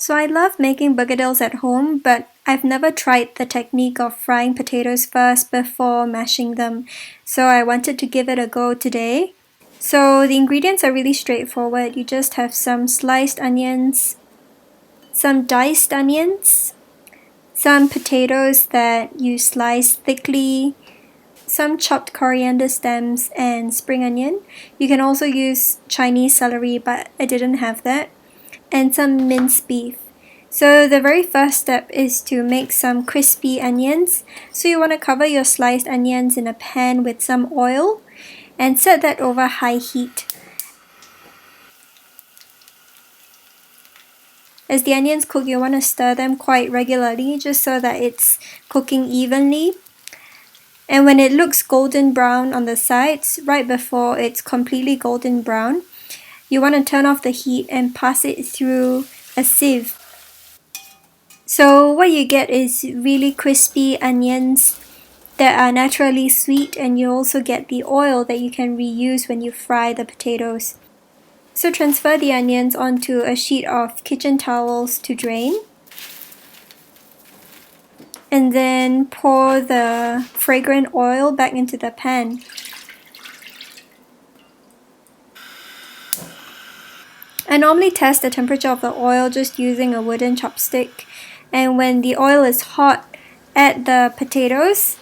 So I love making begedils at home, but I've never tried the technique of frying potatoes first before mashing them. So I wanted to give it a go today. So the ingredients are really straightforward. You just have some sliced onions, some diced onions, some potatoes that you slice thickly, some chopped coriander stems and spring onion. You can also use Chinese celery, but I didn't have that. And some minced beef. So the very first step is to make some crispy onions. So you want to cover your sliced onions in a pan with some oil and set that over high heat. As the onions cook, you want to stir them quite regularly just so that it's cooking evenly. And when it looks golden brown on the sides, right before it's completely golden brown, you want to turn off the heat and pass it through a sieve. So what you get is really crispy onions that are naturally sweet, and you also get the oil that you can reuse when you fry the potatoes. So transfer the onions onto a sheet of kitchen towels to drain. And then pour the fragrant oil back into the pan. I normally test the temperature of the oil just using a wooden chopstick. And when the oil is hot, add the potatoes.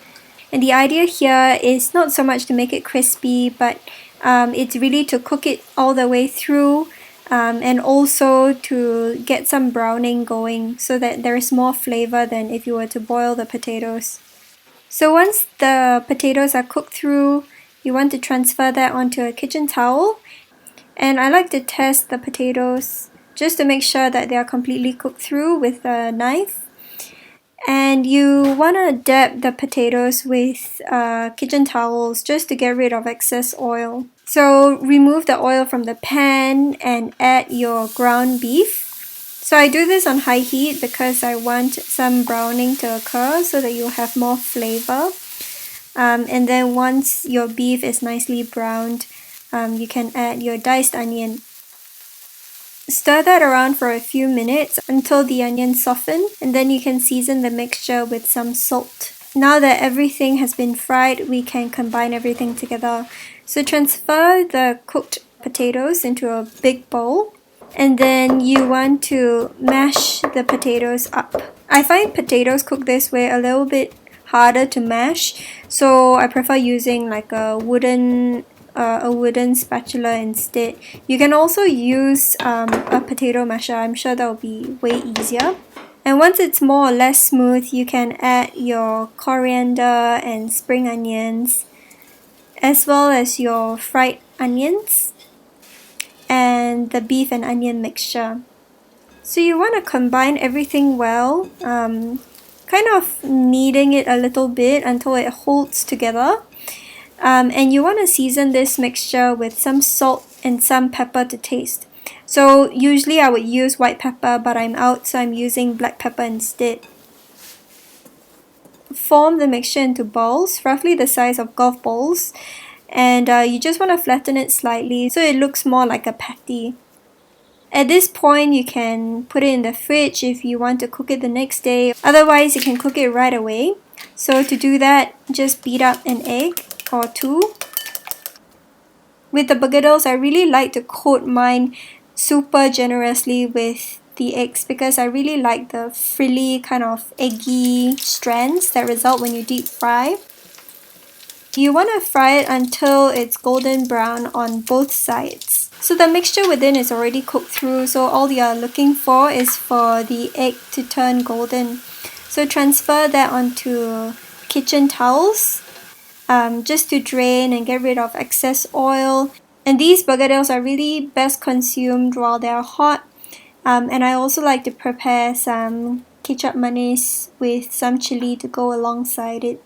And the idea here is not so much to make it crispy, but it's really to cook it all the way through, and also to get some browning going so that there is more flavor than if you were to boil the potatoes. So once the potatoes are cooked through, you want to transfer that onto a kitchen towel. And I like to test the potatoes just to make sure that they are completely cooked through with a knife. And you want to dab the potatoes with kitchen towels just to get rid of excess oil. So remove the oil from the pan and add your ground beef. So I do this on high heat because I want some browning to occur so that you'll have more flavor. And then once your beef is nicely browned, you can add your diced onion. Stir that around for a few minutes until the onions soften, and then you can season the mixture with some salt. Now that everything has been fried, we can combine everything together. So transfer the cooked potatoes into a big bowl, and then you want to mash the potatoes up. I find potatoes cooked this way a little bit harder to mash, so I prefer using like a wooden spatula instead. You can also use a potato masher. I'm sure that will be way easier. And once it's more or less smooth, you can add your coriander and spring onions, as well as your fried onions and the beef and onion mixture. So you want to combine everything well, kind of kneading it a little bit until it holds together. And you want to season this mixture with some salt and some pepper to taste. So usually I would use white pepper, but I'm out, so I'm using black pepper instead. Form the mixture into balls, roughly the size of golf balls, and you just want to flatten it slightly so it looks more like a patty. At this point, you can put it in the fridge if you want to cook it the next day. Otherwise, you can cook it right away. So to do that, just beat up an egg or two. With the begedils, I really like to coat mine super generously with the eggs because I really like the frilly kind of eggy strands that result when you deep fry. You want to fry it until it's golden brown on both sides. So the mixture within is already cooked through, so all you're looking for is for the egg to turn golden. So transfer that onto kitchen towels just to drain and get rid of excess oil. And these begedils are really best consumed while they're hot. And I also like to prepare some Kecap manis with some chilli to go alongside it.